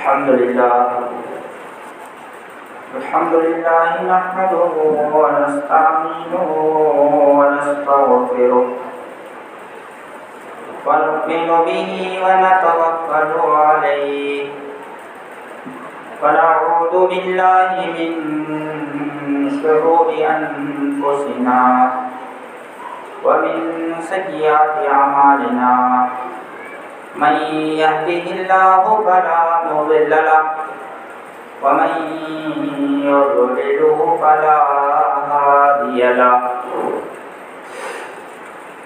الحمد لله نحمده ونستعينه ونستغفره ونؤمن به ونتوكل عليه ونعوذ بالله من شرور أنفسنا ومن سيئات أعمالنا من يهده الله فلا مضل له ومن يضلله فلا هادي له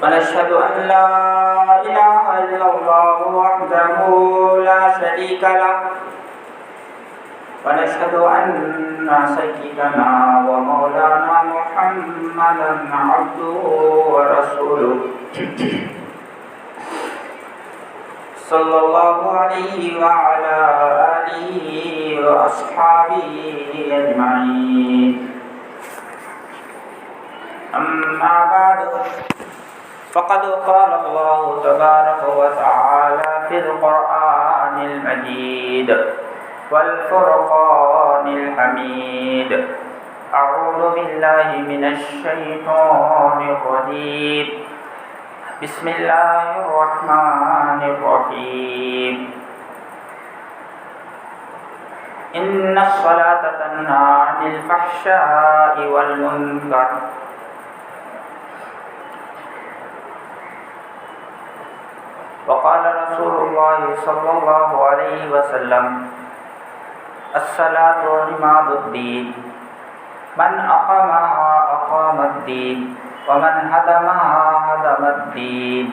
ونشهد أن لا إله إلا الله وحده لا شريك له ونشهد أن سيدنا ومولانا محمدا عبده ورسوله صلى الله عليه وعلى آله وأصحابه أجمعين أما بعد فقد قال الله تبارك وتعالى في القرآن المجيد والفرقان الحميد أعوذ بالله من الشيطان الرجيم بسم الله الرحمن الرحيم إن الصلاة تنهى عن الفحشاء والمنكر وقال رسول الله صلى الله عليه وسلم الصلاة عماد الدين من أقامها أقام الدين ومن هدمها هدم الدين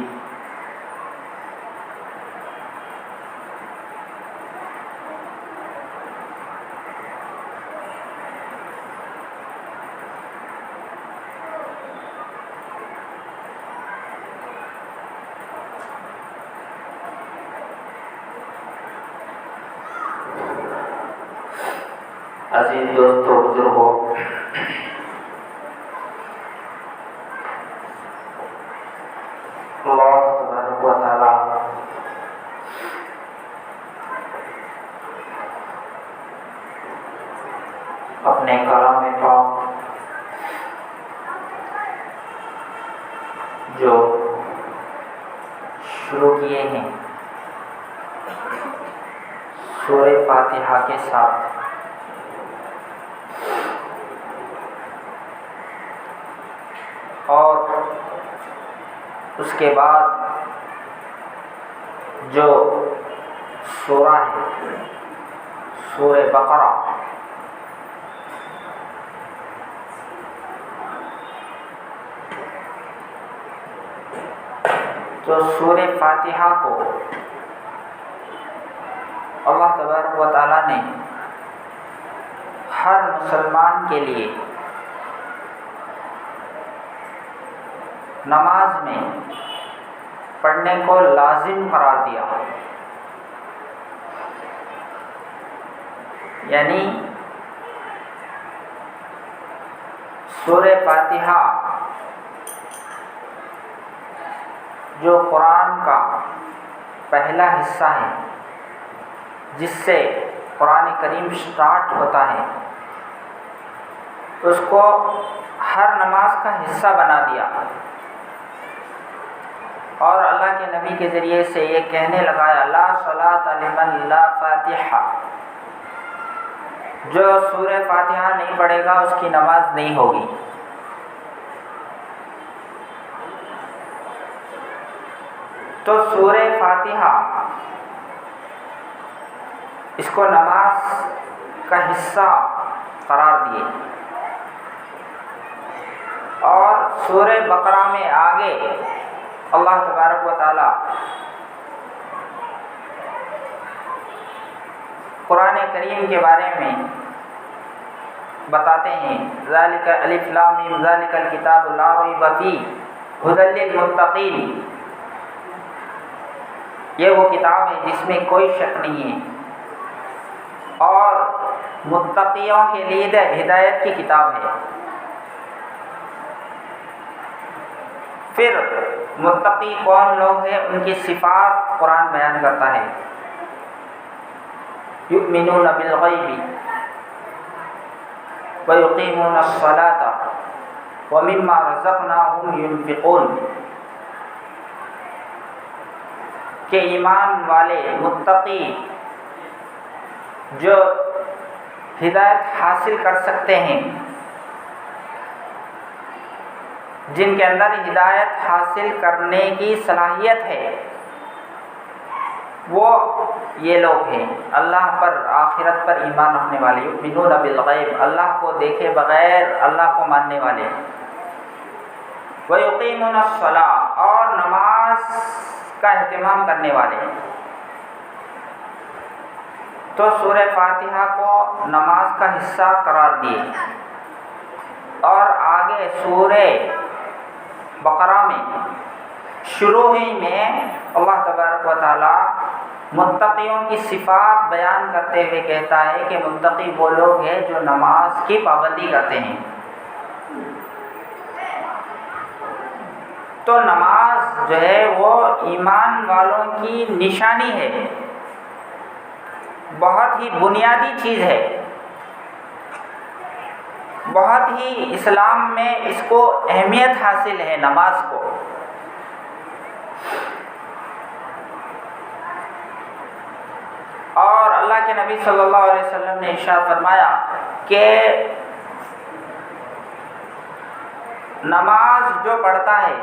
عزیز دوستو بزرگوں، اللہ تبارک و تعالی اپنے کلام پاک جو شروع کیے ہیں سورہ فاتحہ کے ساتھ، اور اس کے بعد جو سورہ ہے سورہ بقرہ، تو سورہ فاتحہ کو اللہ تبارک و تعالیٰ نے ہر مسلمان کے لیے نماز میں پڑھنے کو لازم قرار دیا، یعنی سورہ فاتحہ جو قرآن کا پہلا حصہ ہے جس سے قرآن کریم سٹارٹ ہوتا ہے، اس کو ہر نماز کا حصہ بنا دیا، اور اللہ کے نبی کے ذریعے سے یہ کہنے لگایا لا صلاۃ لمن لا فاتحہ، جو سورہ فاتحہ نہیں پڑھے گا اس کی نماز نہیں ہوگی۔ تو سورہ فاتحہ اس کو نماز کا حصہ قرار دیے، اور سورہ بقرہ میں آگے اللہ تبارک و تعالی قرآن کریم کے بارے میں بتاتے ہیں ذالک الف لام میم ذالک الکتاب لا ریب فیہ ھدی للمتقین، یہ وہ کتاب ہے جس میں کوئی شک نہیں ہے اور متقیوں کے لیے ہدایت کی کتاب ہے۔ پھر متقی کون لوگ ہیں، ان کی صفات قرآن بیان کرتا ہے۔ یؤمنون بالغیب ویقیمون الصلاۃ ومما رزقناہم ينفقون، کہ ایمان والے متقی جو ہدایت حاصل کر سکتے ہیں، جن کے اندر ہدایت حاصل کرنے کی صلاحیت ہے، وہ یہ لوگ ہیں اللہ پر، آخرت پر ایمان رکھنے والے، یؤمنون بالغیب، اللہ کو دیکھے بغیر اللہ کو ماننے والے، ویقیمون الصلاۃ، اور نماز کا اہتمام کرنے والے۔ تو سورہ فاتحہ کو نماز کا حصہ قرار دیے، اور آگے سورہ بقرہ میں شروع ہی میں اللہ تبارک و تعالی متقیوں کی صفات بیان کرتے ہوئے کہتا ہے کہ متقی وہ لوگ ہیں جو نماز کی پابندی کرتے ہیں۔ تو نماز جو ہے وہ ایمان والوں کی نشانی ہے، بہت ہی بنیادی چیز ہے، بہت ہی اسلام میں اس کو اہمیت حاصل ہے نماز کو۔ اور اللہ کے نبی صلی اللہ علیہ وسلم نے ارشاد فرمایا کہ نماز جو پڑھتا ہے،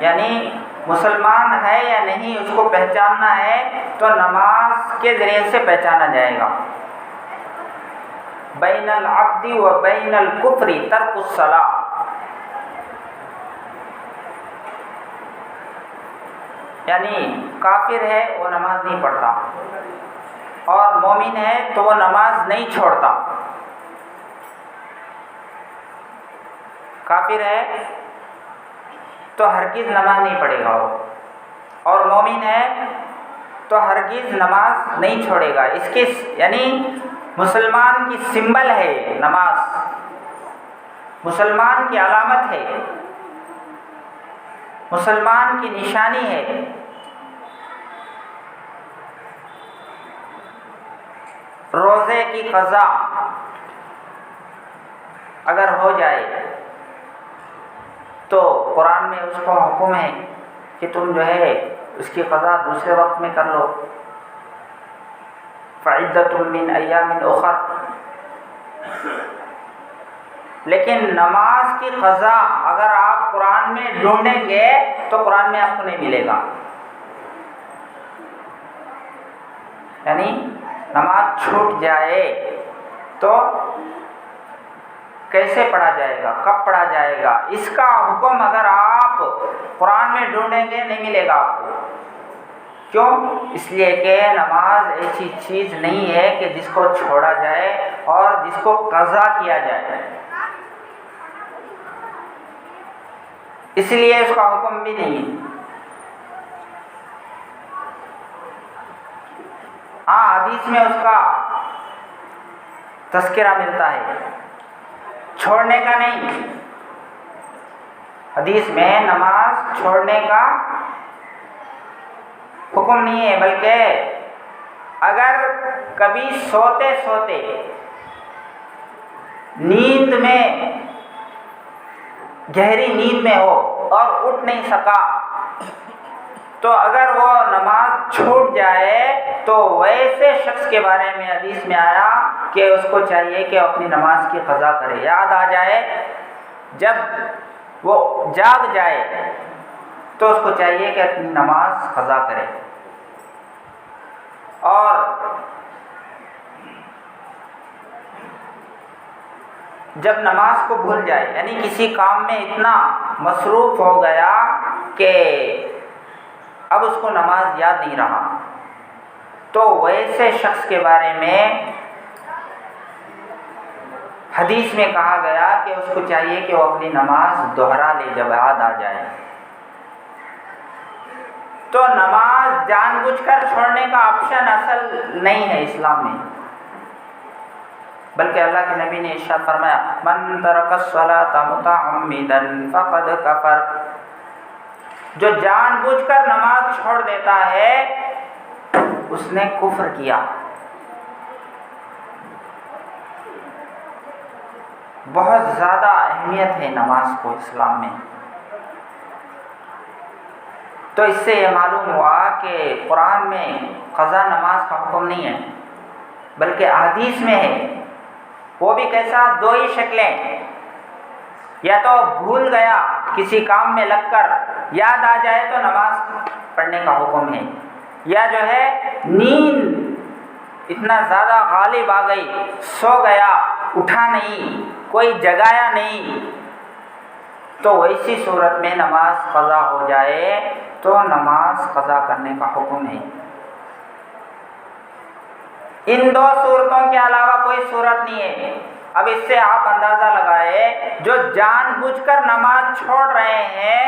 یعنی مسلمان ہے یا نہیں اس کو پہچاننا ہے تو نماز کے ذریعے سے پہچانا جائے گا۔ بین العبد و بین الکفر ترک الصلاۃ، یعنی کافر ہے وہ نماز نہیں پڑھتا، اور مومن ہے تو وہ نماز نہیں چھوڑتا۔ کافر ہے تو ہرگز نماز نہیں پڑھے گا وہ، اور مومن ہے تو ہرگز نماز نہیں چھوڑے گا۔ اس کی یعنی مسلمان کی سمبل ہے نماز، مسلمان کی علامت ہے، مسلمان کی نشانی ہے۔ روزے کی قضا اگر ہو جائے تو قرآن میں اس کو حکم ہے کہ تم جو ہے اس کی قضا دوسرے وقت میں کر لو، فعدۃ من ایام اخر۔ لیکن نماز کی قضا اگر آپ قرآن میں ڈھونڈیں گے تو قرآن میں آپ کو نہیں ملے گا۔ یعنی نماز چھوٹ جائے تو کیسے پڑھا جائے گا، کب پڑھا جائے گا، اس کا حکم اگر آپ قرآن میں ڈھونڈیں گے نہیں ملے گا آپ کو۔ کیوں؟ اس لیے کہ نماز ایسی چیز نہیں ہے کہ جس کو چھوڑا جائے اور جس کو قضا کیا جائے، اس لیے اس کا حکم بھی نہیں۔ ہاں حدیث میں اس کا تذکرہ ملتا ہے، چھوڑنے کا نہیں۔ حدیث میں نماز چھوڑنے کا حکم نہیں ہے، بلکہ اگر کبھی سوتے سوتے نیند میں، گہری نیند میں ہو اور اٹھ نہیں سکا تو اگر وہ نماز چھوٹ جائے تو ویسے شخص کے بارے میں حدیث میں آیا کہ اس کو چاہیے کہ اپنی نماز کی قضا کرے، یاد آ جائے، جب وہ جاگ جائے تو اس کو چاہیے کہ اپنی نماز قضا کرے۔ اور جب نماز کو بھول جائے، یعنی کسی کام میں اتنا مصروف ہو گیا کہ اب اس کو نماز یاد نہیں رہا، تو ویسے شخص کے بارے میں حدیث میں کہا گیا کہ اس کو چاہیے کہ وہ اپنی نماز دوہرا لے جب یاد آ جائے۔ تو نماز جان بوجھ کر چھوڑنے کا آپشن اصل نہیں ہے اسلام میں، بلکہ اللہ کے نبی نے ارشاد فرمایا من ترک الصلاۃ متعمدا فقد کفر، جو جان بوجھ کر نماز چھوڑ دیتا ہے اس نے کفر کیا۔ بہت زیادہ اہمیت ہے نماز کو اسلام میں۔ تو اس سے یہ معلوم ہوا کہ قرآن میں قضا نماز کا حکم نہیں ہے، بلکہ احادیث میں ہے۔ وہ بھی کیسا؟ دو ہی شکلیں، یا تو بھول گیا کسی کام میں لگ کر، یاد آ جائے تو نماز پڑھنے کا حکم ہے، یا جو ہے نیند اتنا زیادہ غالب آ گئی، سو گیا، اٹھا نہیں، کوئی جگایا نہیں، تو ایسی صورت میں نماز قضا ہو جائے تو نماز قضا کرنے کا حکم ہے۔ ان دو صورتوں کے علاوہ کوئی صورت نہیں ہے۔ اب اس سے آپ اندازہ لگائے جو جان بوجھ کر نماز چھوڑ رہے ہیں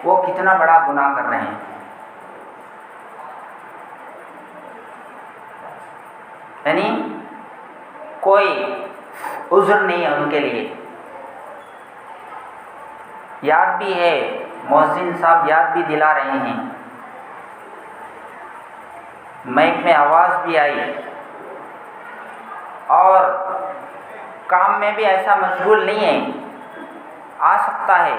وہ کتنا بڑا گناہ کر رہے ہیں۔ یعنی کوئی عذر نہیں ہے ان کے لیے۔ یاد بھی ہے، مؤذن صاحب یاد بھی دلا رہے ہیں، مائک میں آواز بھی آئی، اور کام میں بھی ایسا مشغول نہیں ہے، آ سکتا ہے،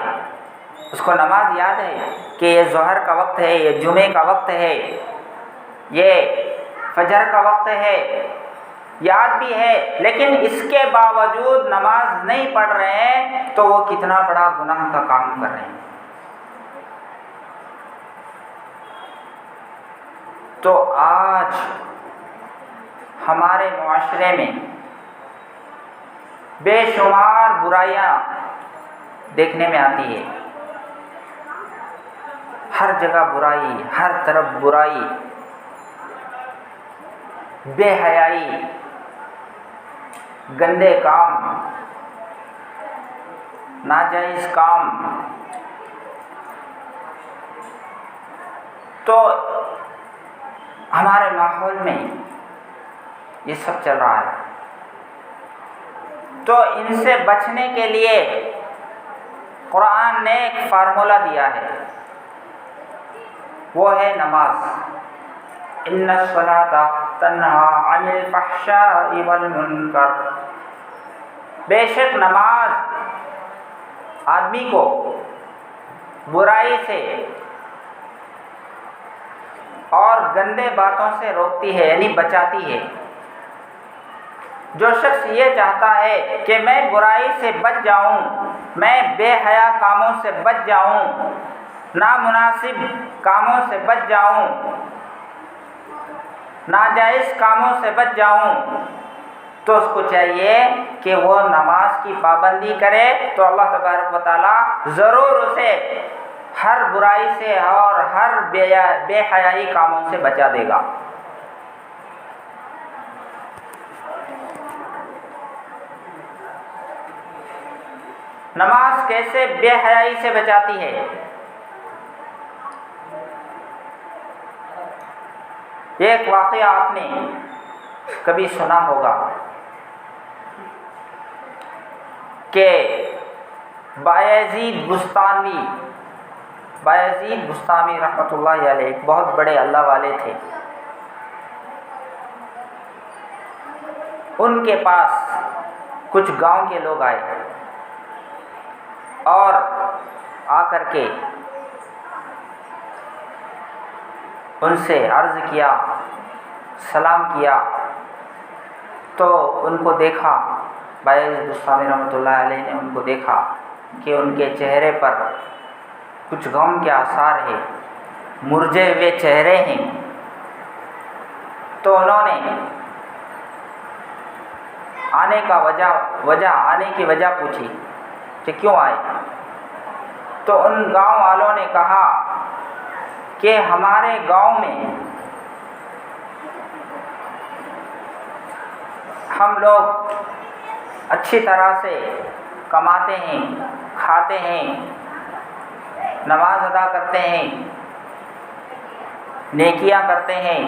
اس کو نماز یاد ہے کہ یہ ظہر کا وقت ہے، یہ جمعے کا وقت ہے، یہ فجر کا وقت ہے، یاد بھی ہے، لیکن اس کے باوجود نماز نہیں پڑھ رہے ہیں تو وہ کتنا بڑا گناہ کا کام کر رہے ہیں۔ تو آج ہمارے معاشرے میں بے شمار برائیاں دیکھنے میں آتی ہے، ہر جگہ برائی، ہر طرف برائی، بے حیائی، گندے کام، ناجائز کام۔ تو ہمارے ماحول میں یہ سب چل رہا ہے۔ تو ان سے بچنے کے لیے قرآن نے ایک فارمولہ دیا ہے، وہ ہے نماز۔ ان الصلاۃ تنہی عن الفحشاء والمنکر، بے شک نماز آدمی کو برائی سے اور گندے باتوں سے روکتی ہے، یعنی بچاتی ہے۔ جو شخص یہ چاہتا ہے کہ میں برائی سے بچ جاؤں، میں بے حیا کاموں سے بچ جاؤں، نامناسب کاموں سے بچ جاؤں، ناجائز کاموں سے بچ جاؤں، تو اس کو چاہیے کہ وہ نماز کی پابندی کرے، تو اللہ تبارک و تعالی ضرور اسے ہر برائی سے اور ہر بے حیائی کاموں سے بچا دے گا۔ نماز کیسے بے حیائی سے بچاتی ہے؟ ایک واقعہ آپ نے کبھی سنا ہوگا کہ بایزید بستامی رحمۃ اللہ علیہ ایک بہت بڑے اللہ والے تھے۔ ان کے پاس کچھ گاؤں کے لوگ آئے اور آ کر کے ان سے عرض کیا، سلام کیا، تو ان کو دیکھا، بایزید بستامی رحمۃ اللہ علیہ نے ان کو دیکھا کہ ان کے چہرے پر کچھ غم کے آثار ہیں، مرجھے ہوئے چہرے ہیں۔ تو انہوں نے آنے کی وجہ پوچھی کہ کیوں آئے؟ تو ان گاؤں والوں نے کہا کہ ہمارے گاؤں میں ہم لوگ اچھی طرح سے کماتے ہیں، کھاتے ہیں، نماز ادا کرتے ہیں، نیکیاں کرتے ہیں،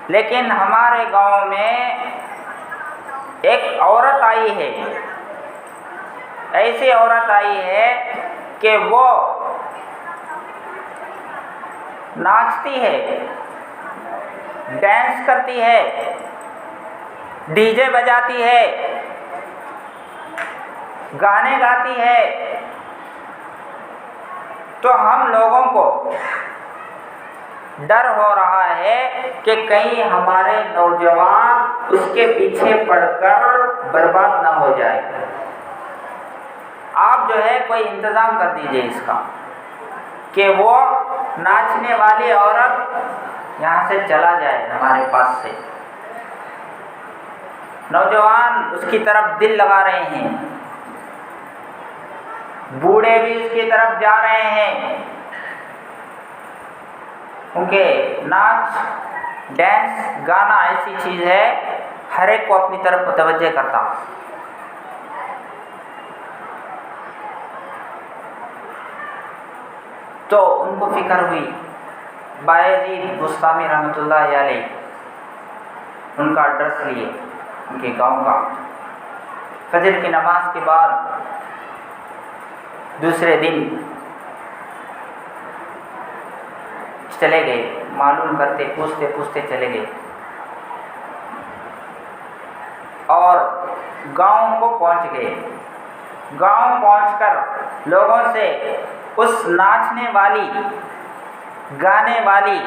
لیکن ہمارے گاؤں میں ایک عورت آئی ہے، ایسی عورت آئی ہے کہ وہ ناچتی ہے، ڈانس کرتی ہے، ڈی جے بجاتی ہے، گانے گاتی ہے، تو ہم لوگوں کو ڈر ہو رہا ہے کہ کہیں ہمارے نوجوان اس کے پیچھے پڑ کر برباد نہ ہو جائے۔ آپ جو ہے کوئی انتظام کر دیجئے اس کا کہ وہ ناچنے والی عورت یہاں سے چلا جائے ہمارے پاس سے۔ نوجوان اس کی طرف دل لگا رہے ہیں، بوڑھے بھی اس کی طرف جا رہے ہیں، کیونکہ ناچ، ڈانس، گانا ایسی چیز ہے ہر ایک کو اپنی طرف متوجہ کرتا۔ تو ان کو فکر ہوئی، بایزید بسطامی رحمۃ اللہ علیہ ان کا ایڈریس لیے، ان کے گاؤں کا۔ فجر کی نماز کے بعد دوسرے دن چلے گئے، معلوم کرتے پوچھتے پوچھتے چلے گئے اور گاؤں کو پہنچ گئے۔ گاؤں پہنچ کر لوگوں سے اس ناچنے والی، گانے والی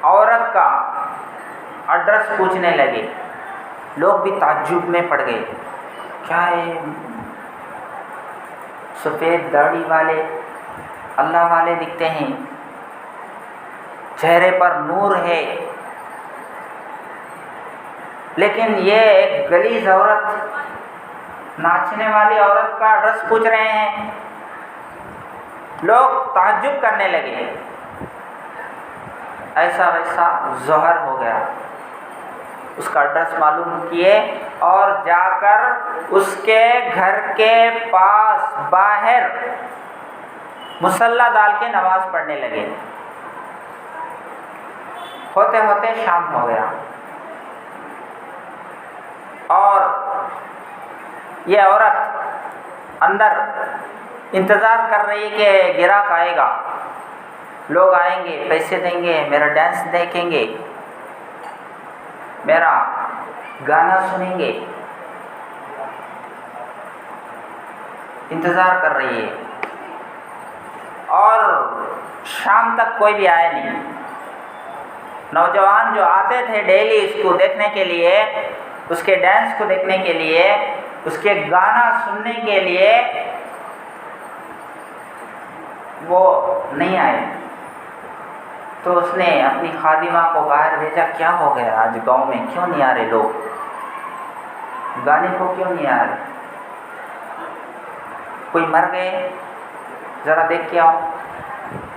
عورت کا ایڈریس پوچھنے لگے۔ لوگ بھی تعجب میں پڑ گئے، کیا ہے سفید داڑھی والے اللہ والے دکھتے ہیں، چہرے پر نور ہے، لیکن یہ ایک غلیظ عورت، ناچنے والی عورت کا ایڈریس پوچھ رہے ہیں۔ لوگ تعجب کرنے لگے۔ ایسا ویسا ظہر ہو گیا، اس کا ایڈریس معلوم کیے اور جا کر اس کے گھر کے پاس باہر مصلی ڈال کے نماز پڑھنے لگے۔ ہوتے ہوتے شام ہو گیا اور یہ عورت اندر انتظار کر رہی کہ گراہک آئے گا، لوگ آئیں گے، پیسے دیں گے، میرا ڈانس دیکھیں گے، میرا گانا سنیں گے۔ انتظار کر رہی ہے اور شام تک کوئی بھی آیا نہیں۔ نوجوان جو آتے تھے ڈیلی اس کو دیکھنے کے لیے، اس کے ڈانس کو دیکھنے کے لیے، اس کے گانا سننے کے لیے، وہ نہیں آئے۔ تو اس نے اپنی خادمہ کو باہر بھیجا، کیا ہو گیا آج گاؤں میں کیوں نہیں آ رہے لوگ، گانے کو کیوں نہیں آ رہے، کوئی مر گئے، ذرا دیکھ کے آؤ۔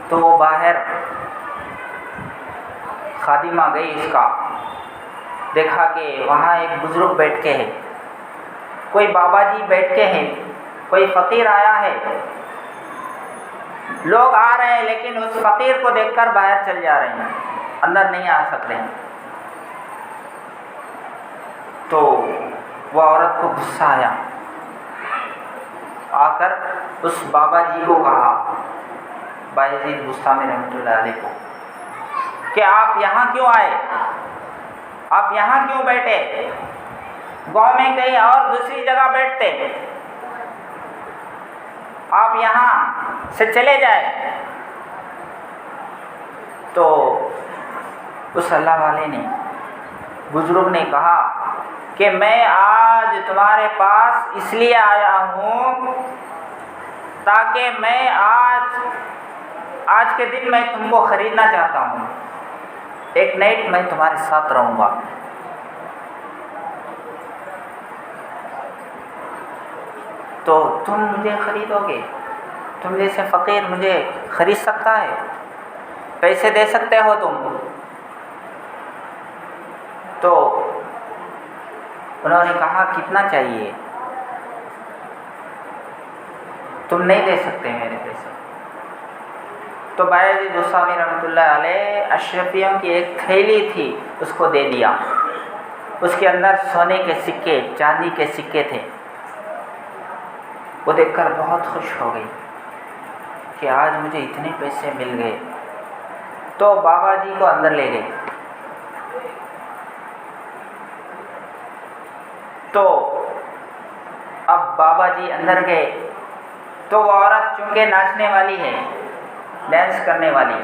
تو وہ باہر خادمہ گئی اس کا، دیکھا کہ وہاں ایک بزرگ بیٹھ کے ہے، کوئی بابا جی بیٹھ کے ہیں، کوئی فقیر آیا ہے۔ لوگ آ رہے ہیں لیکن اس فقیر کو دیکھ کر باہر چل جا رہے ہیں، اندر نہیں آ سکتے ہیں۔ تو وہ عورت کو غصہ آیا، آ کر اس بابا جی کو کہا، بایزید بسطامی رحمۃ اللہ علیہ کو، کہ آپ یہاں کیوں آئے، آپ یہاں کیوں بیٹھے، گاؤں میں کہیں اور دوسری جگہ بیٹھتے، آپ یہاں سے چلے جائے۔ تو اس اللہ والے نے، بزرگ نے کہا کہ میں آج تمہارے پاس اس لیے آیا ہوں تاکہ میں آج کے دن میں تم کو خریدنا چاہتا ہوں، ایک نائٹ میں تمہارے ساتھ رہوں گا۔ تو تم مجھے خریدو گے، تم جیسے فقیر مجھے خرید سکتا ہے، پیسے دے سکتے ہو تم؟ تو انہوں نے کہا کتنا چاہیے، تم نہیں دے سکتے میرے پیسے۔ تو بایزید بسطامی رحمۃ اللہ علیہ اشرفیوں کی ایک تھیلی تھی، اس کو دے دیا، اس کے اندر سونے کے سکے، چاندی کے سکے تھے۔ وہ دیکھ کر بہت خوش ہو گئی کہ آج مجھے اتنے پیسے مل گئے، تو بابا جی کو اندر لے گئے. تو اب بابا جی اندر گئے تو وہ عورت چونکہ ناچنے والی ہے، ڈانس کرنے والی،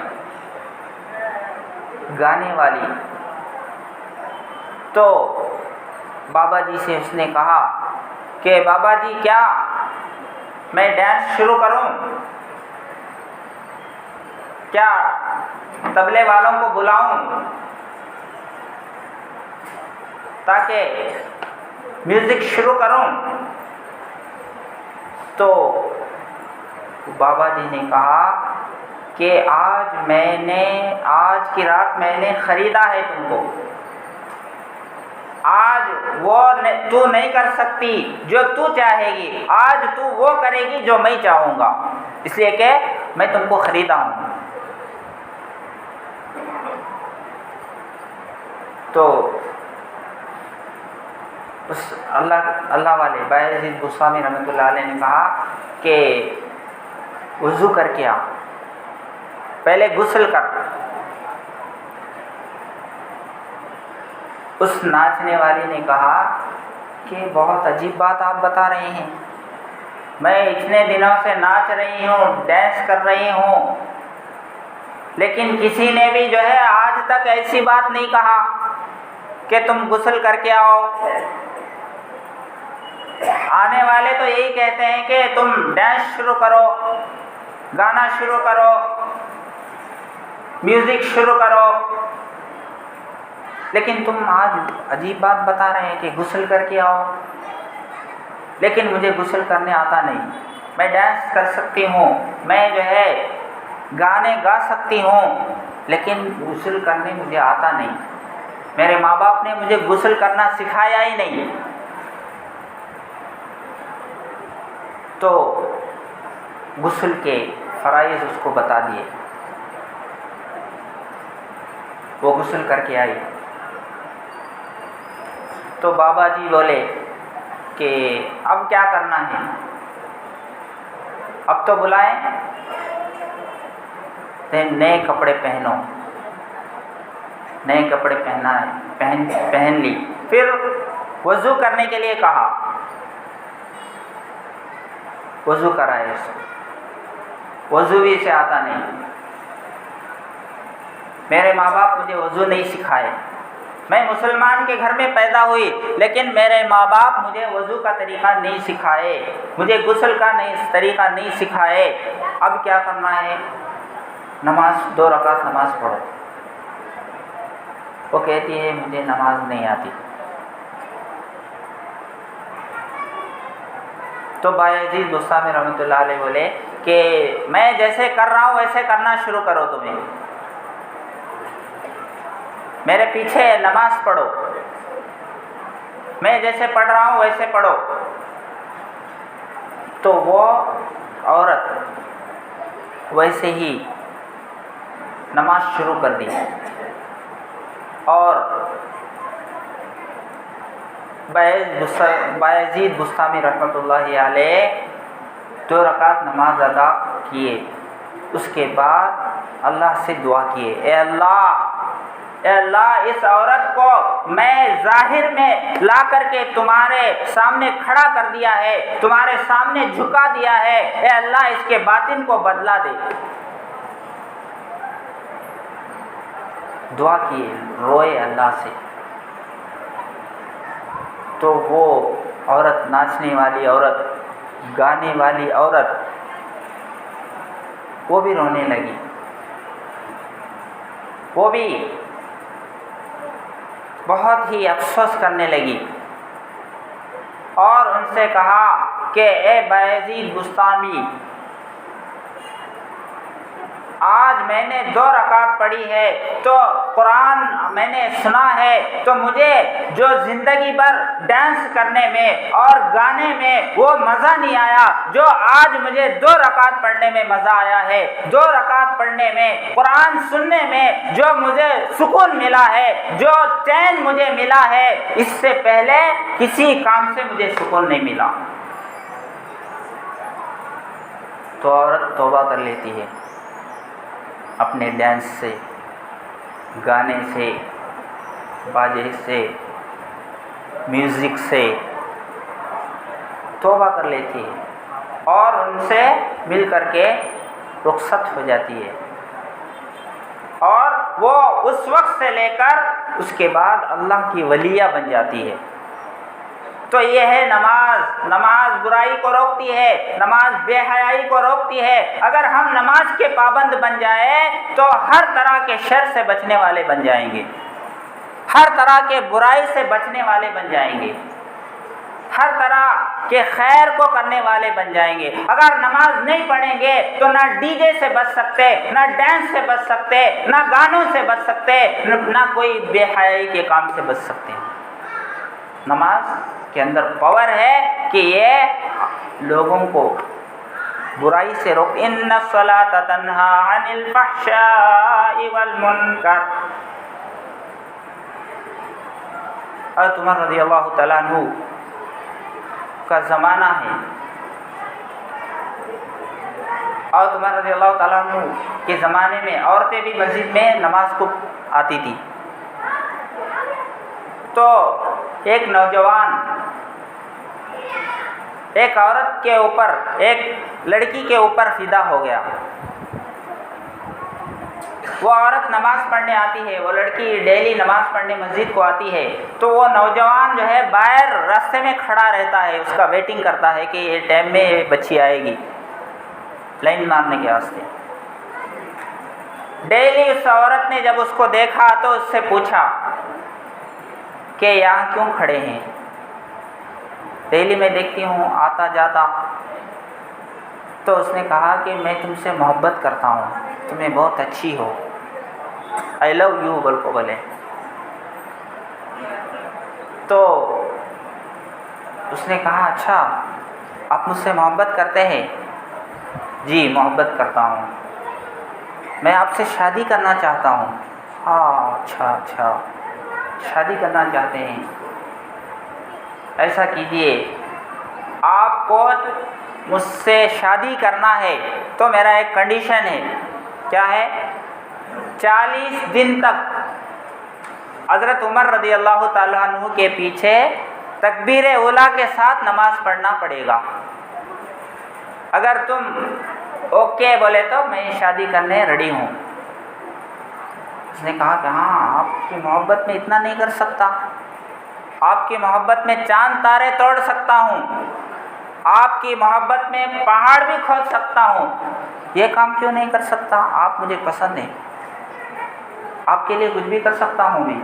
گانے والی، تو بابا جی سے اس نے کہا کہ بابا جی کیا میں ڈانس شروع کروں؟ کیا طبلے والوں کو بلاؤں تاکہ میوزک شروع کروں؟ تو بابا جی نے کہا کہ آج کی رات میں نے خریدا ہے تم کو، آج وہ تو نہیں کر سکتی جو تو چاہے گی، آج تو وہ کرے گی جو میں چاہوں گا، اس لیے کہ میں تم کو خریدا ہوں. تو اس اللہ والے بایزید بستامی رحمۃ اللہ علیہ نے کہا کہ وضو کر کے آ، پہلے غسل کر. اس ناچنے والی نے کہا کہ بہت عجیب بات آپ بتا رہے ہیں، میں اتنے دنوں سے ناچ رہی ہوں، ڈانس کر رہی ہوں، لیکن کسی نے بھی جو ہے آج تک ایسی بات نہیں کہا کہ تم غسل کر کے آؤ. آنے والے تو یہی کہتے ہیں کہ تم ڈانس شروع کرو، گانا شروع کرو، میوزک شروع کرو، لیکن تم آج عجیب بات بتا رہے ہیں کہ غسل کر کے آؤ. لیکن مجھے غسل کرنے آتا نہیں. میں ڈانس کر سکتی ہوں، میں جو ہے گانے گا سکتی ہوں، لیکن غسل کرنے مجھے آتا نہیں. میرے ماں باپ نے مجھے غسل کرنا سکھایا ہی نہیں. تو غسل کے فرائض اس کو بتا دیے. وہ غسل کر کے آئی. تو بابا جی بولے کہ اب کیا کرنا ہے؟ اب تو بلائیں، نئے کپڑے پہنو. نئے کپڑے پہنا ہے، پہن لی. پھر وضو کرنے کے لیے کہا، وضو کرائے. اس کو وضو بھی اسے آتا نہیں. میرے ماں باپ مجھے وضو نہیں سکھائے. میں مسلمان کے گھر میں پیدا ہوئی، لیکن میرے ماں باپ مجھے وضو کا طریقہ نہیں سکھائے، مجھے غسل کا طریقہ نہیں سکھائے. اب کیا کرنا ہے؟ نماز 2 رکعت نماز پڑھو. وہ کہتی ہے مجھے نماز نہیں آتی. تو بایزید بستامی رحمۃ اللہ علیہ بولے کہ میں جیسے کر رہا ہوں ویسے کرنا شروع کرو. تمہیں میرے پیچھے نماز پڑھو، میں جیسے پڑھ رہا ہوں ویسے پڑھو. تو وہ عورت ویسے ہی نماز شروع کر دی. اور بایزید بستامی رحمۃ اللہ علیہ 2 رکعت نماز ادا کیے. اس کے بعد اللہ سے دعا کیے، اے اللہ اس عورت کو میں ظاہر میں لا کر کے تمہارے سامنے کھڑا کر دیا ہے، تمہارے سامنے جھکا دیا ہے، اے اللہ اس کے باطن کو بدلا دے. دعا کیے، روئے اللہ سے. تو وہ عورت، ناچنے والی عورت، گانے والی عورت، وہ بھی رونے لگی. وہ بھی بہت ہی افسوس کرنے لگی اور ان سے کہا کہ اے بایزید بستامی، آج میں نے 2 رکعت پڑھی ہے تو قرآن میں نے سنا ہے، تو مجھے جو زندگی بھر ڈانس کرنے میں اور گانے میں وہ مزہ نہیں آیا، جو آج مجھے 2 رکعت پڑھنے میں مزہ آیا ہے، 2 رکعت پڑھنے میں، قرآن سننے میں جو مجھے سکون ملا ہے، جو چین مجھے ملا ہے، اس سے پہلے کسی کام سے مجھے سکون نہیں ملا. تو عورت توبہ کر لیتی ہے اپنے ڈانس سے، گانے سے، باجے سے، میوزک سے توبہ کر لیتی ہے اور ان سے مل کر کے رخصت ہو جاتی ہے، اور وہ اس وقت سے لے کر اس کے بعد اللہ کی ولیہ بن جاتی ہے۔ تو یہ ہے نماز۔ نماز برائی کو روکتی ہے، نماز بے حیائی کو روکتی ہے۔ اگر ہم نماز کے پابند بن جائیں تو ہر طرح کے شر سے بچنے والے بن جائیں گے، ہر طرح کے برائی سے بچنے والے بن جائیں گے، ہر طرح کے خیر کو کرنے والے بن جائیں گے۔ اگر نماز نہیں پڑھیں گے تو نہ ڈی جے سے بچ سکتے، نہ ڈانس سے بچ سکتے، نہ گانوں سے بچ سکتے، نہ کوئی بے حیائی کے کام سے بچ سکتے ہیں۔ نماز کے اندر پاور ہے کہ یہ لوگوں کو برائی سے روک۔ ان الصلاۃ تنہی عن الفحشاء والمنکر۔ حضرت عمر رضی اللہ تعالیٰ عنہ کا زمانہ ہے، حضرت عمر رضی اللہ تعالیٰ عنہ کے زمانے میں عورتیں بھی مسجد میں نماز کو آتی تھی۔ تو ایک نوجوان ایک عورت کے اوپر، ایک لڑکی کے اوپر فدا ہو گیا۔ وہ عورت نماز پڑھنے آتی ہے، وہ لڑکی ڈیلی نماز پڑھنے مسجد کو آتی ہے، تو وہ نوجوان جو ہے باہر راستے میں کھڑا رہتا ہے، اس کا ویٹنگ کرتا ہے کہ یہ ٹائم میں بچی آئے گی لائن مارنے کے واسطے۔ ڈیلی اس عورت نے جب اس کو دیکھا تو اس سے پوچھا کہ یہاں کیوں کھڑے ہیں؟ ڈیلی میں دیکھتی ہوں آتا جاتا۔ تو اس نے کہا کہ میں تم سے محبت کرتا ہوں، تمہیں بہت اچھی ہو، آئی لو یو بولے۔ تو اس نے کہا اچھا آپ مجھ سے محبت کرتے ہیں؟ جی محبت کرتا ہوں، میں آپ سے شادی کرنا چاہتا ہوں۔ ہاں اچھا شادی کرنا چاہتے ہیں، ایسا کیجئے آپ کو مجھ سے شادی کرنا ہے تو میرا ایک کنڈیشن ہے۔ کیا ہے؟ 40 دن تک حضرت عمر رضی اللہ تعالیٰ عنہ کے پیچھے تکبیر اولیٰ کے ساتھ نماز پڑھنا پڑے گا۔ اگر تم اوکے بولے تو میں شادی کرنے ریڈی ہوں۔ اس نے کہا کہ ہاں آپ کی محبت میں اتنا نہیں کر سکتا، آپ کی محبت میں چاند تارے توڑ سکتا ہوں، آپ کی محبت میں پہاڑ بھی کھود سکتا ہوں، یہ کام کیوں نہیں کر سکتا؟ آپ مجھے پسند ہیں، آپ کے لیے کچھ بھی کر سکتا ہوں میں۔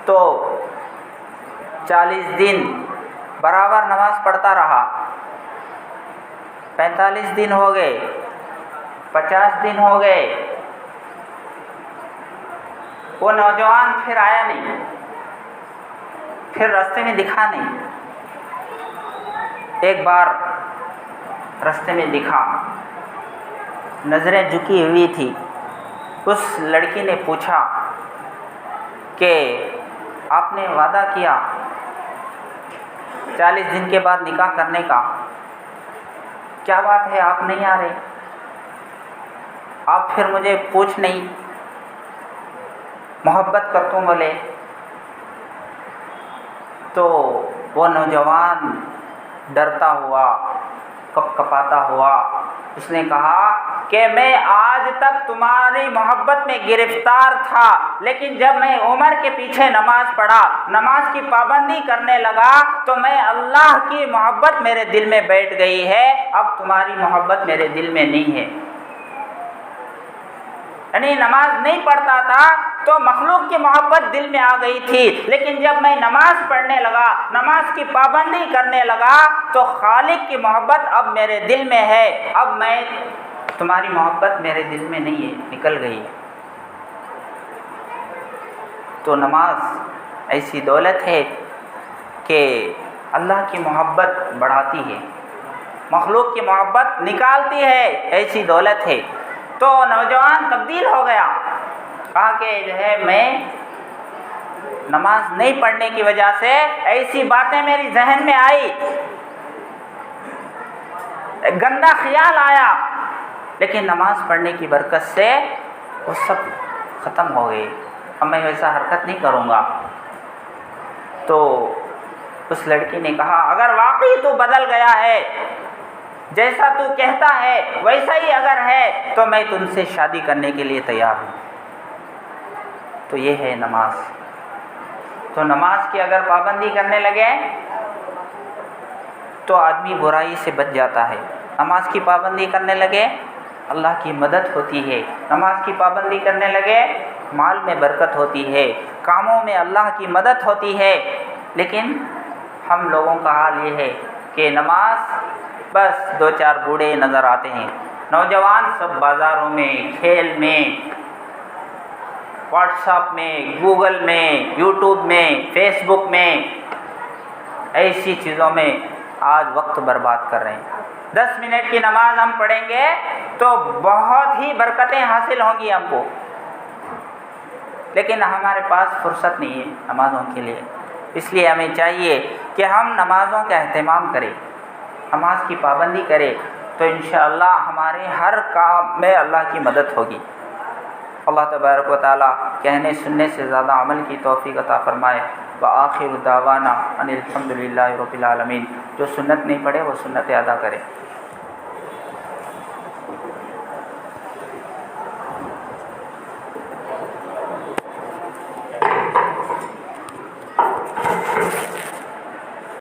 تو 40 دن برابر نماز پڑھتا رہا، 45 دن ہو گئے، 50 دن ہو گئے، وہ نوجوان پھر آیا نہیں، پھر راستے میں دکھا نہیں۔ ایک بار راستے میں دکھا، نظریں جھکی ہوئی تھی۔ اس لڑکی نے پوچھا کہ آپ نے وعدہ کیا 40 دن کے بعد نکاح کرنے کا، کیا بات ہے آپ نہیں آ رہے؟ آپ پھر مجھے پوچھ نہیں، محبت کرتا ہوں بولے۔ تو وہ نوجوان ڈرتا ہوا، کپاتا ہوا، اس نے کہا کہ میں آج تک تمہاری محبت میں گرفتار تھا، لیکن جب میں عمر کے پیچھے نماز پڑھا، نماز کی پابندی کرنے لگا تو میں اللہ کی محبت میرے دل میں بیٹھ گئی ہے، اب تمہاری محبت میرے دل میں نہیں ہے۔ یعنی نماز نہیں پڑھتا تھا تو مخلوق کی محبت دل میں آ گئی تھی، لیکن جب میں نماز پڑھنے لگا، نماز کی پابندی کرنے لگا تو خالق کی محبت اب میرے دل میں ہے، اب میں تمہاری محبت میرے دل میں نہیں ہے، نکل گئی۔ تو نماز ایسی دولت ہے کہ اللہ کی محبت بڑھاتی ہے، مخلوق کی محبت نکالتی ہے، ایسی دولت ہے۔ تو نوجوان تبدیل ہو گیا، کہا کہ جو ہے میں نماز نہیں پڑھنے کی وجہ سے ایسی باتیں میری ذہن میں آئی، گندا خیال آیا، لیکن نماز پڑھنے کی برکت سے وہ سب ختم ہو گئے، اب میں ویسا حرکت نہیں کروں گا۔ تو اس لڑکی نے کہا اگر واقعی تو بدل گیا ہے، جیسا تو کہتا ہے ویسا ہی اگر ہے تو میں تم سے شادی کرنے کے لیے تیار ہوں۔ تو یہ ہے نماز۔ تو نماز کی اگر پابندی کرنے لگے تو آدمی برائی سے بچ جاتا ہے۔ نماز کی پابندی کرنے لگے اللہ کی مدد ہوتی ہے، نماز کی پابندی کرنے لگے مال میں برکت ہوتی ہے، کاموں میں اللہ کی مدد ہوتی ہے۔ لیکن ہم لوگوں کا حال یہ ہے کہ نماز بس 2-4 بوڑھے نظر آتے ہیں، نوجوان سب بازاروں میں، کھیل میں، واٹس ایپ میں، گوگل میں، یوٹیوب میں، فیس بک میں، ایسی چیزوں میں آج وقت برباد کر رہے ہیں۔ 10 منٹ کی نماز ہم پڑھیں گے تو بہت ہی برکتیں حاصل ہوں گی ہم کو، لیکن ہمارے پاس فرصت نہیں ہے نمازوں کے لیے۔ اس لیے ہمیں چاہیے کہ ہم نمازوں کا اہتمام کریں، نماز کی پابندی کریں، تو انشاءاللہ ہمارے ہر کام میں اللہ کی مدد ہوگی۔ اللہ تبارک و تعالی کہنے سننے سے زیادہ عمل کی توفیق عطا فرمائے۔ وآخر دعوانا ان الحمد للہ رب العالمین۔ جو سنت نہیں پڑھے وہ سنت ادا کرے۔